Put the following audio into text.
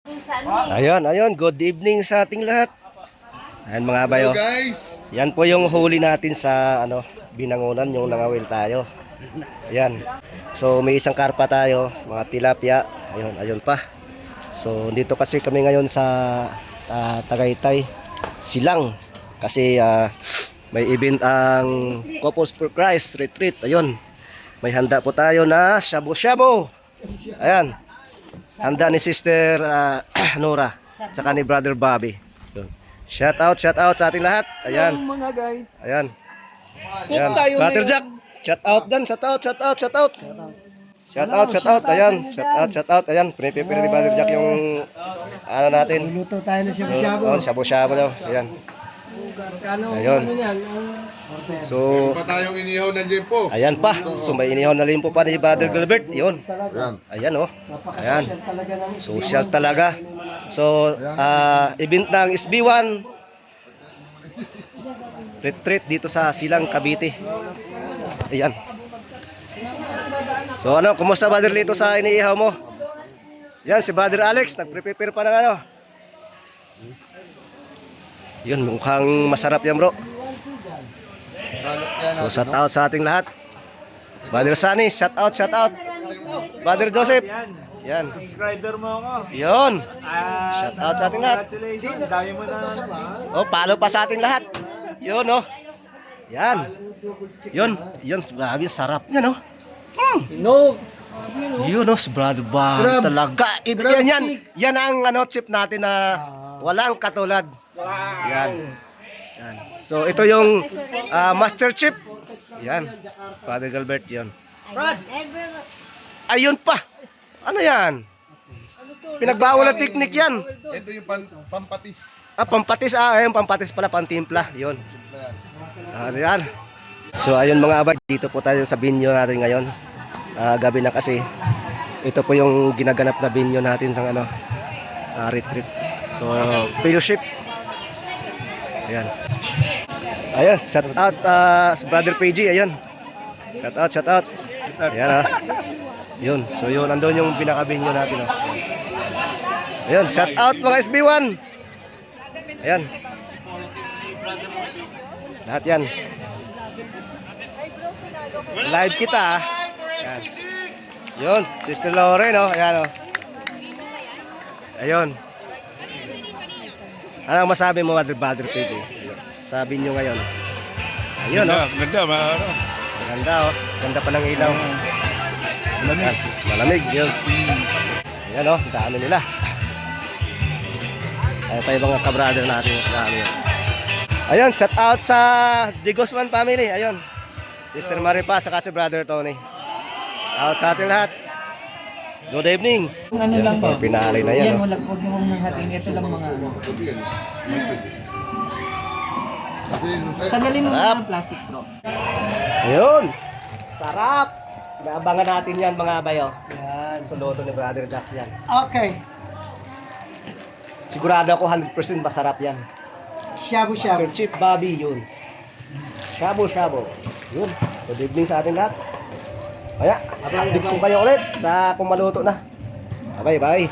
Ayun, good evening sa ating lahat. Ayan mga bayo. Guys, Yan po yung huli natin sa Binangonan, yung nangawil tayo. Ayan. So may isang karpa tayo, mga tilapia. Ayun pa. So dito kasi kami ngayon sa Tagaytay, Silang. Kasi may event ang Couples for Christ Retreat. Ayun. May handa po tayo na shabu-shabu. Ayan. Handa ni Sister Nora tsaka ni Brother Bobby. Shout out sa ating lahat. Ayan. Mga guys. Ayan. Cook tayo Brother ngayon. Jack, shout out dan, shout out. Ayan, shout out. Ayan, prepare ni Brother Jack yung natin. Luto tayo na shabu-shabu. Shabu-shabu daw. Ayan. Ayun. So, pa tayong inihaw ng limpo. ayan pa. So may inihaw na limpo pa ni Brother Gilbert. Yun. Ayan. Ayan oh. Ayan. Social talaga. So, event ng SB1 retreat dito sa Silang, Cavite. Ayan. So kumusta Brother Lito sa iniihaw mo? Yan, si Brother Alex, nagprepare pa ng Yun, mukhang masarap yan bro. So, shout out sa ating lahat. Brother Sunny, shout out. Brother Joseph. Yan. Subscriber mo ako. Yun. Shout out sa ating lahat. Congratulations. Dami mo na. Oh, follow pa sa ating lahat. Yun oh. Yan. Yun, grabe sarap yan oh. No. Yun oh, Brother Bob. Crabs. Talaga. Crab Yan. sticks. Yan ang chip natin na walang katulad. Yan. So ito yung master chip. Yan. Brother Gilbert yun. Ayun pa. Ano yan? Pinagbawal na technique yan. Ito yung pampatis. Pampatis. Ayun, pampatis pala, pantimpla. Yun. Yan. So ayun mga abay, dito po tayo sa binyo natin ngayon. Gabi na kasi. Ito po yung ginaganap na binyo natin ng retreat. So fellowship. Ayan. Ayan, shout out sa Brother PG, ayan. Shout out. Ayan Yun. So yun, nandun yung pinaka-binyo natin Ayan, shout out mga SB1. Ayan. Lahat yan. Live kita Ayan. Yun, Sister Lauren Ayan Ayun. Ano masabi mo Brother PG? Sabi nyo ngayon. Ayun Ganda, Ganda Ganda pa ng ilaw. Malamig yun. Ayan dami nila. Ayan pa yung mga ka-brother natin. Ayun, shout out sa The Guzman family. Ayun. Sister Maripa saka si Brother Tony. Out sa ating lahat. Good evening. Ano lang ba? Pinalay na yan. Wala, huwag yung mga hatiin. Ito lang mga Tagalin mo Sarap. ng plastic bro. Ayun. Sarap. Naabangan natin yan mga bayo. Yan. Suluto ni Brother Jack yan. Okay. Sigurado ako 100% masarap yan. Shabu-shabu. Master Chief Bobby yun. Shabu-shabu. Yun. Good evening sa ating lahat. Kaya, update ko kayo ulit sa kung maluto na. Bye.